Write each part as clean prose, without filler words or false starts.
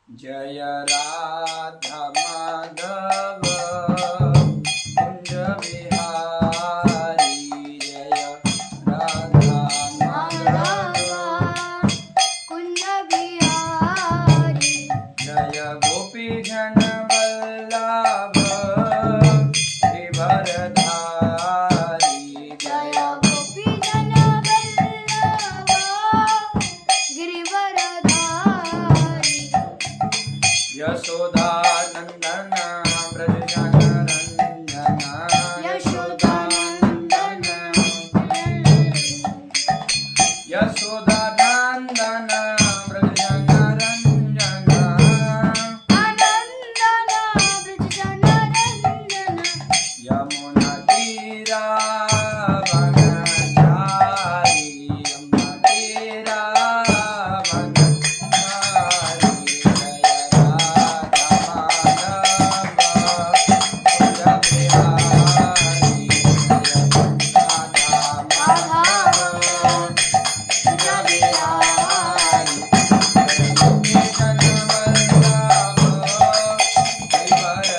जय राधा माधव कुंज बिहारी जय राधा माधव कुंज बिहारी जय गोपी जन वल्लभ गिरधरधारी जय गोपी जन वल्लभ गिरिवरधारी यशोदानंदन व्रजजनरंजन यशोदानंदन यशोदानंदन व्रजजनरंजन आनंदन ब्रजजनरंजन यमुना तीरावनचारी यमुना तीरावनचारी जय राधा माधव कुंज बिहारी जय राधा माधव कुंज बिहारी जय गोपी जन वल्लभ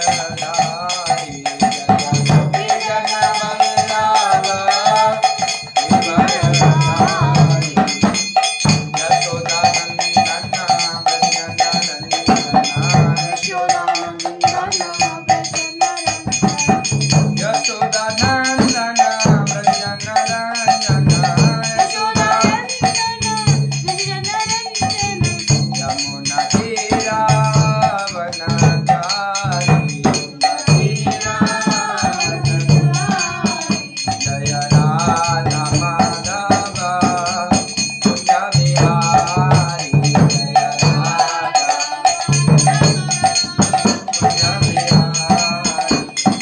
गिरधरधारी जय गोपी जन वल्लभ गिरधरधारी यशोदानंदन व्रजजनरंजन यशोदानंदन यशोदानंदन व्रजजनरंजन यमुना तीरावनचारी यमुना तीरावनचारी जय राधा माधव कुंज बिहारी जय राधा कुंज बिहारी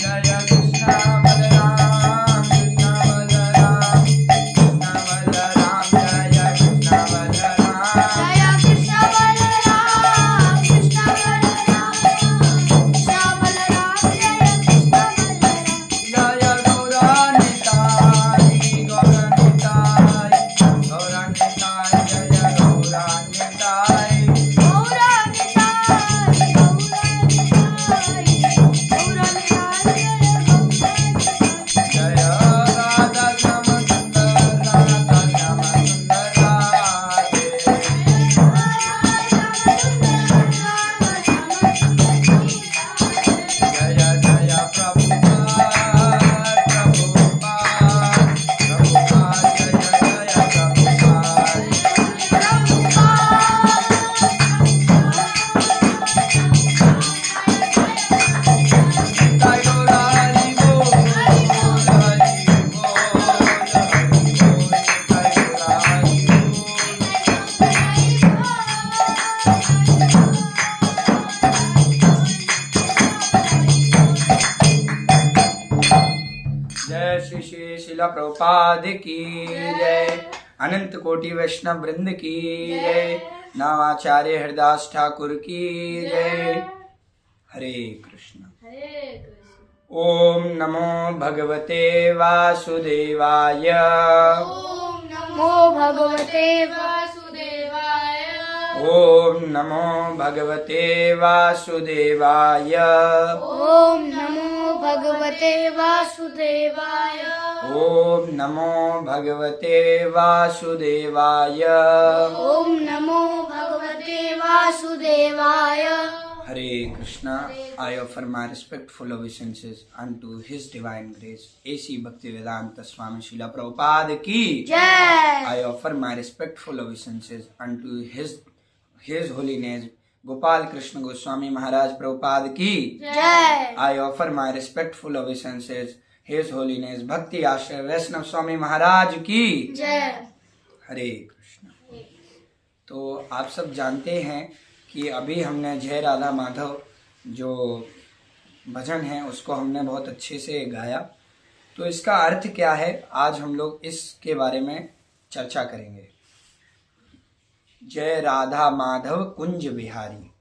जय कृष्ण बलराम कृष्ण बलराम कृष्ण बलराम जय कृष्ण बलराम जय कृष्ण बलराम कृष्ण बलराम कृष्ण बलराम जय कृष्ण बलराम जय गौरानिताय गौरानिताय गौरानिताय जय गौरानिताय जय राधा श्याम सुंदर राधा श्याम सुंदर राधे जय जय प्रभुपाद प्रभुपाद प्रभुपाद जय जय प्रभुपाद निताय गौर हरि बोल हरि बोल निताय गौर हरि बोल जय श्री श्री शिला प्रभुपाद की जय अनंत कोटि वैष्णव वृंद की जय नामाचार्य हरदास ठाकुर की जय हरे कृष्ण ओम नमो भगवते वासुदेवाय नमो भगवते वासुदेवाय ओम नमो भगवते वासुदेवाय ओम नमो भगवते वासुदेवाय ओम नमो भगवते वासुदेवाय ओम नमो भगवते वासुदेवाय Hare Krishna, I offer my respectful obeisances unto His Divine Grace, A.C. Bhaktivedanta Swami Srila Prabhupada ki. जय I offer my respectful obeisances unto His Holiness Gopal Krishna Goswami Maharaj Prabhupada ki. जय I offer my respectful obeisances His Holiness Bhakti Ashraya Vaishnav Swami Maharaj ki. जय हरे कृष्ण। तो आप सब जानते हैं कि अभी हमने जय राधा माधव जो भजन है उसको हमने बहुत अच्छे से गाया। तो इसका अर्थ क्या है, आज हम लोग इसके बारे में चर्चा करेंगे। जय राधा माधव कुंज बिहारी,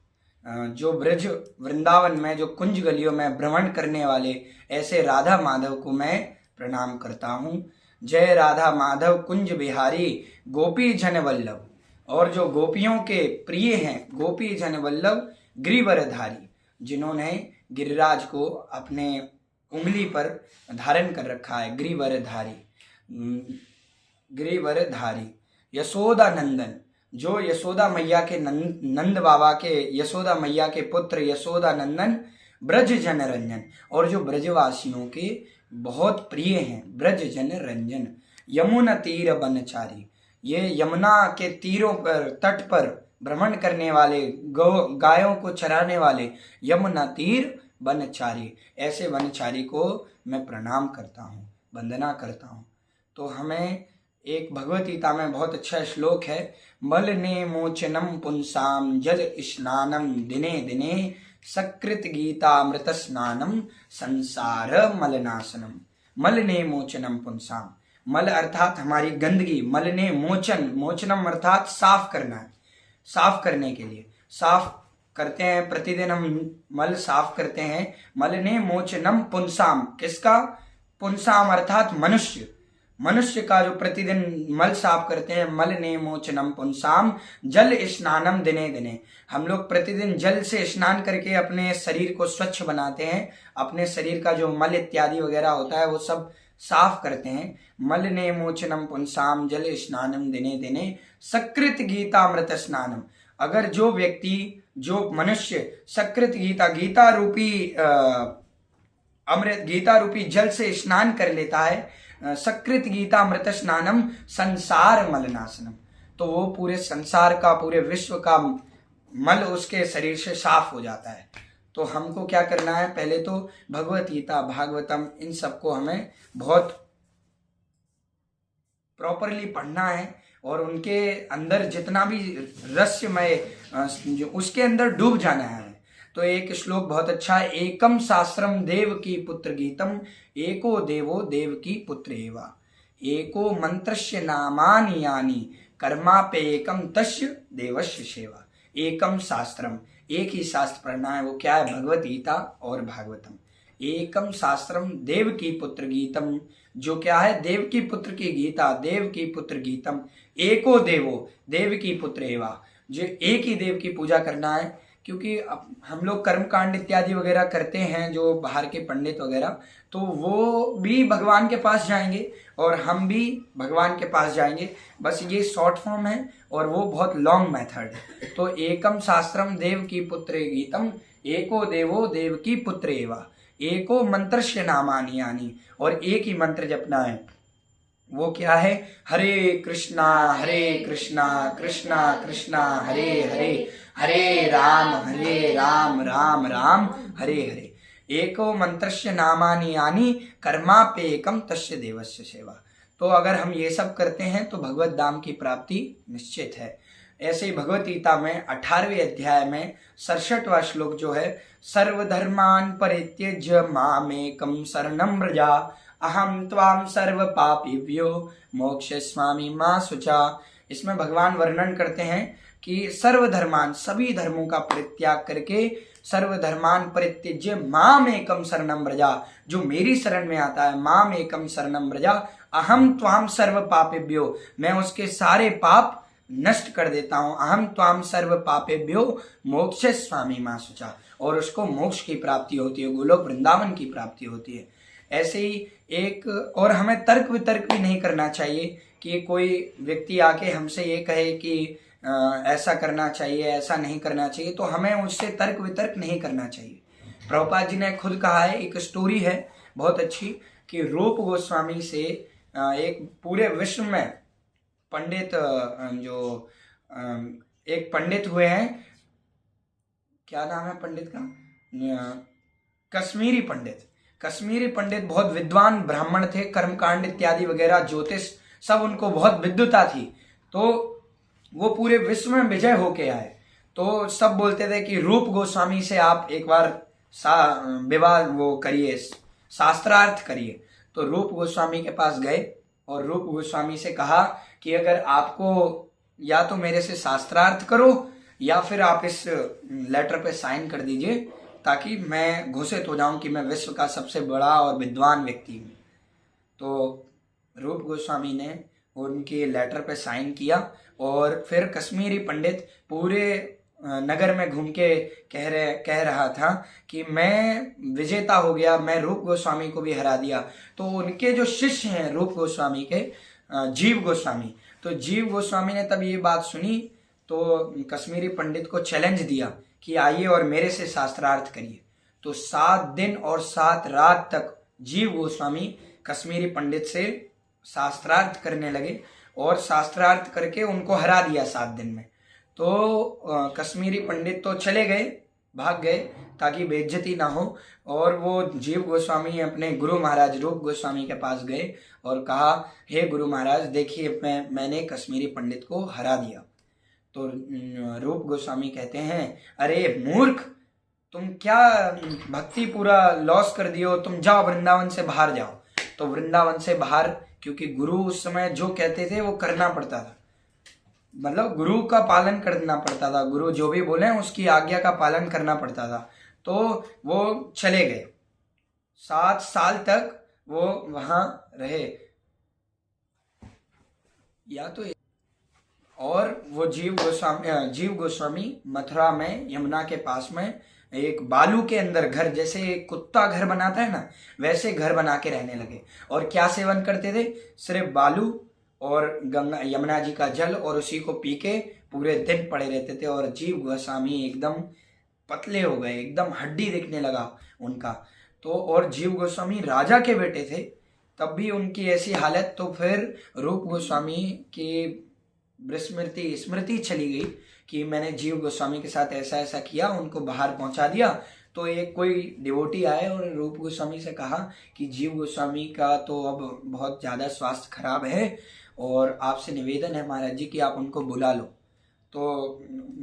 जो ब्रज वृंदावन में जो कुंज गलियों में भ्रमण करने वाले ऐसे राधा माधव को मैं प्रणाम करता हूँ। जय राधा माधव कुंज बिहारी गोपी जन वल्लभ और जो गोपियों के प्रिय हैं, गोपी जन वल्लभ गिरिवरधारी, जिन्होंने गिरिराज को अपने उंगली पर धारण कर रखा है, गिरिवरधारी, गिरिवरधारी। यशोदा नंदन, जो यशोदा मैया के नंद बाबा के, यशोदा मैया के पुत्र यशोदा नंदन, ब्रज जन रंजन, और जो ब्रजवासियों के बहुत प्रिय हैं, ब्रज जन रंजन। यमुना तीर बनचारी, ये यमुना के तीरों पर, तट पर भ्रमण करने वाले, गायों को चराने वाले यमुना तीर बनचारी, ऐसे बनचारी को मैं प्रणाम करता हूँ, वंदना करता हूँ। तो हमें एक भगवत गीता में बहुत अच्छा श्लोक है, मलने मोचनम पुंसाम जल स्नानम दिने दिने सकृत गीतामृत स्नानम संसार मलनाशनम। मलने मोचनम पुंसाम, मल अर्थात हमारी गंदगी, मलने मोचन, मोचनम अर्थात साफ करना है, साफ करने के लिए साफ करते हैं, प्रतिदिन हम मल साफ करते हैं। मलने मोचनम पुंसाम, किसका? पुंसाम अर्थात मनुष्य, मनुष्य का जो प्रतिदिन मल साफ करते हैं। मलने मोचनम पुंसाम जल स्नानम दिने दिने, हम लोग प्रतिदिन जल से स्नान करके अपने शरीर को स्वच्छ बनाते हैं, अपने शरीर का जो मल इत्यादि वगैरह होता है वो सब साफ करते हैं। मलने मोचनम पुंसाम जल स्नानम दिने दिने सकृत गीतामृत स्नानम, अगर जो व्यक्ति, जो मनुष्य सकृत गीता, गीता रूपी अमृत, गीता रूपी जल से स्नान कर लेता है, सकृत गीता अमृत स्नानम संसार मलनाशनम, तो वो पूरे संसार का, पूरे विश्व का मल उसके शरीर से साफ हो जाता है। तो हमको क्या करना है? पहले तो भगवत गीता, भागवतम, इन सबको हमें बहुत प्रॉपरली पढ़ना है और उनके अंदर जितना भी रहस्यमय जो उसके अंदर डूब जाना है। तो एक श्लोक बहुत अच्छा है, एकम शास्त्रम देव की पुत्र गीतम एको देवो देव की पुत्र एवा, एको मंत्रस्य नामानि यानि कर्मापे एकम तस्य देवस्य सेवा। एकम शास्त्रम, एक ही शास्त्र पढ़ना है, वो क्या है? भगवत गीता और भागवतम। एकम शास्त्रम देव की पुत्र गीतम, जो क्या है? देव की पुत्र की गीता, देव की पुत्र गीतम, एको देवो देव की पुत्र एवा, जो एक ही देव की पूजा करना है। क्योंकि हम लोग कर्मकांड इत्यादि वगैरह करते हैं, जो बाहर के पंडित वगैरह, तो वो भी भगवान के पास जाएंगे और हम भी भगवान के पास जाएंगे, बस ये शॉर्ट फॉर्म है और वो बहुत लॉन्ग मेथड है। तो एकम शास्त्रम देव की पुत्र गीतम एको देवो देव की पुत्र एवा, एको मंत्रस्य नामानि यानि, और एक ही मंत्र जपना है। वो क्या है? हरे कृष्णा कृष्णा कृष्णा हरे हरे, हरे राम राम राम हरे हरे। एको मंत्रस्य नामानि यानि कर्मापेकम तस्य देवस्य सेवा। तो अगर हम ये सब करते हैं तो भगवत धाम की प्राप्ति निश्चित है। ऐसे ही भगवत गीता में 18वें अध्याय में 67वां श्लोक जो है, सर्वधर्मान परित्यज्य मामेकम शरणं व्रजा अहम त्वाम सर्व पापेभ्यो मोक्षयिष्यामि मा शुचा। इसमें भगवान वर्णन करते हैं कि सर्वधर्मान, सभी धर्मों का परित्याग करके, सर्वधर्मान परित्यज्य माम एकम शरणं व्रजा, जो मेरी शरण में आता है, माम एकम शरणं व्रजा अहम त्वाम सर्व पापेभ्यो, मैं उसके सारे पाप नष्ट कर देता हूं। अहम त्वाम सर्व पापेभ्यो मोक्षयिष्यामि मा शुचा, और उसको मोक्ष की प्राप्ति होती है, गोलोक वृंदावन की प्राप्ति होती है। ऐसे ही एक और हमें तर्क वितर्क भी नहीं करना चाहिए कि कोई व्यक्ति आके हमसे ये कहे कि ऐसा करना चाहिए, ऐसा नहीं करना चाहिए, तो हमें उससे तर्क वितर्क नहीं करना चाहिए। प्रभुपाद जी ने खुद कहा है, एक स्टोरी है बहुत अच्छी, कि रूप गोस्वामी से एक पूरे विश्व में पंडित, जो एक पंडित हुए हैं, क्या नाम है पंडित का? कश्मीरी पंडित। कश्मीरी पंडित बहुत विद्वान ब्राह्मण थे, कर्मकांड इत्यादि वगैरह, ज्योतिष, सब उनको बहुत विद्वता थी। तो वो पूरे विश्व में विजय होके आए। तो सब बोलते थे कि रूप गोस्वामी से आप एक बार विवाह वो करिए, शास्त्रार्थ करिए। तो रूप गोस्वामी के पास गए और रूप गोस्वामी से कहा कि अगर आपको, या तो मेरे से शास्त्रार्थ करो या फिर आप इस लेटर पे साइन कर दीजिए, ताकि मैं घोषित हो जाऊं कि मैं विश्व का सबसे बड़ा और विद्वान व्यक्ति हूं। तो रूप गोस्वामी ने उनके लेटर पे साइन किया और फिर कश्मीरी पंडित पूरे नगर में घूम के कह रहा था कि मैं विजेता हो गया, मैं रूप गोस्वामी को भी हरा दिया। तो उनके जो शिष्य हैं रूप गोस्वामी के, जीव गोस्वामी, तो जीव गोस्वामी ने तब ये बात सुनी तो कश्मीरी पंडित को चैलेंज दिया कि आइए और मेरे से शास्त्रार्थ करिए। तो 7 दिन और 7 रात तक जीव गोस्वामी कश्मीरी पंडित से शास्त्रार्थ करने लगे और शास्त्रार्थ करके उनको हरा दिया 7 दिन में। तो कश्मीरी पंडित तो चले गए, भाग गए ताकि बेइज्जती ना हो, और वो जीव गोस्वामी अपने गुरु महाराज रूप गोस्वामी के पास गए और कहा, हे गुरु महाराज देखिए मैंने कश्मीरी पंडित को हरा दिया। तो रूप गोस्वामी कहते हैं, अरे मूर्ख, तुम क्या भक्ति पूरा लॉस कर दियो, तुम जाओ वृंदावन से बाहर जाओ। तो वृंदावन से बाहर, क्योंकि गुरु उस समय जो कहते थे वो करना पड़ता था, मतलब गुरु का पालन करना पड़ता था, गुरु जो भी बोले उसकी आज्ञा का पालन करना पड़ता था। तो वो चले गए, 7 साल तक वो वहां रहे या तो। और वो जीव गोस्वामी मथुरा में यमुना के पास में एक बालू के अंदर घर, जैसे एक कुत्ता घर बनाता है ना, वैसे घर बना के रहने लगे। और क्या सेवन करते थे? सिर्फ बालू और गंगा यमुना जी का जल, और उसी को पी के पूरे दिन पड़े रहते थे। और जीव गोस्वामी एकदम पतले हो गए, एकदम हड्डी दिखने लगा उनका। तो और जीव गोस्वामी राजा के बेटे थे, तब भी उनकी ऐसी हालत। तो फिर रूप गोस्वामी की स्मृति चली गई कि मैंने जीव गोस्वामी के साथ ऐसा ऐसा किया, उनको बाहर पहुंचा दिया। तो एक कोई डिवोटी आए और रूप गोस्वामी से कहा कि जीव गोस्वामी का तो अब बहुत ज़्यादा स्वास्थ्य खराब है और आपसे निवेदन है महाराज जी कि आप उनको बुला लो। तो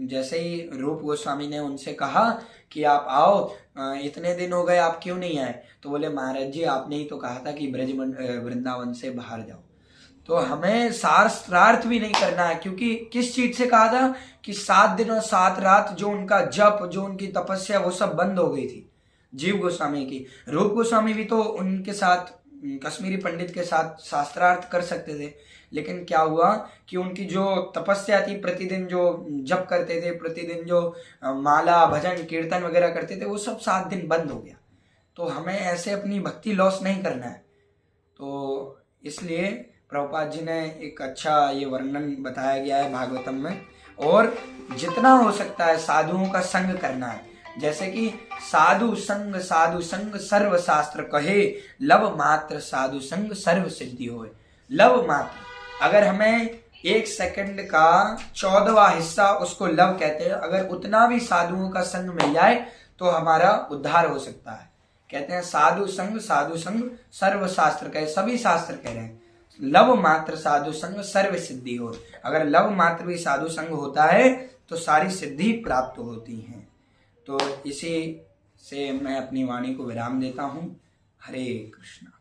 जैसे ही रूप गोस्वामी ने उनसे कहा कि आप आओ, इतने दिन हो गए आप क्यों नहीं आए? तो बोले, महाराज जी आपने ही तो कहा था कि वृंदावन से बाहर जाओ। तो हमें शास्त्रार्थ भी नहीं करना है, क्योंकि किस चीज से कहा था कि 7 दिन और 7 रात जो उनका जप, जो उनकी तपस्या, वो सब बंद हो गई थी जीव गोस्वामी की। रूप गोस्वामी भी तो उनके साथ, कश्मीरी पंडित के साथ शास्त्रार्थ कर सकते थे, लेकिन क्या हुआ कि उनकी जो तपस्या थी, प्रतिदिन जो जप करते थे, प्रतिदिन जो माला भजन कीर्तन वगैरह करते थे, वो सब 7 दिन बंद हो गया। तो हमें ऐसे अपनी भक्ति लॉस नहीं करना है। तो इसलिए प्रभुपाद जी ने एक अच्छा ये वर्णन बताया गया है भागवतम में। और जितना हो सकता है साधुओं का संग करना है, जैसे कि साधु संग सर्व शास्त्र कहे, लव मात्र साधु संग सर्व सिद्धि होए। लव मात्र, अगर हमें 1 सेकंड का 14वां हिस्सा उसको लव कहते हैं, अगर उतना भी साधुओं का संग मिल जाए तो हमारा उद्धार हो सकता है। कहते हैं साधु संग सर्व शास्त्र कहे, सभी शास्त्र कह रहे हैं लव मात्र साधु संग सर्व सिद्धि हो। अगर लव मात्र भी साधु संग होता है तो सारी सिद्धि प्राप्त होती हैं। तो इसी से मैं अपनी वाणी को विराम देता हूँ। हरे कृष्णा।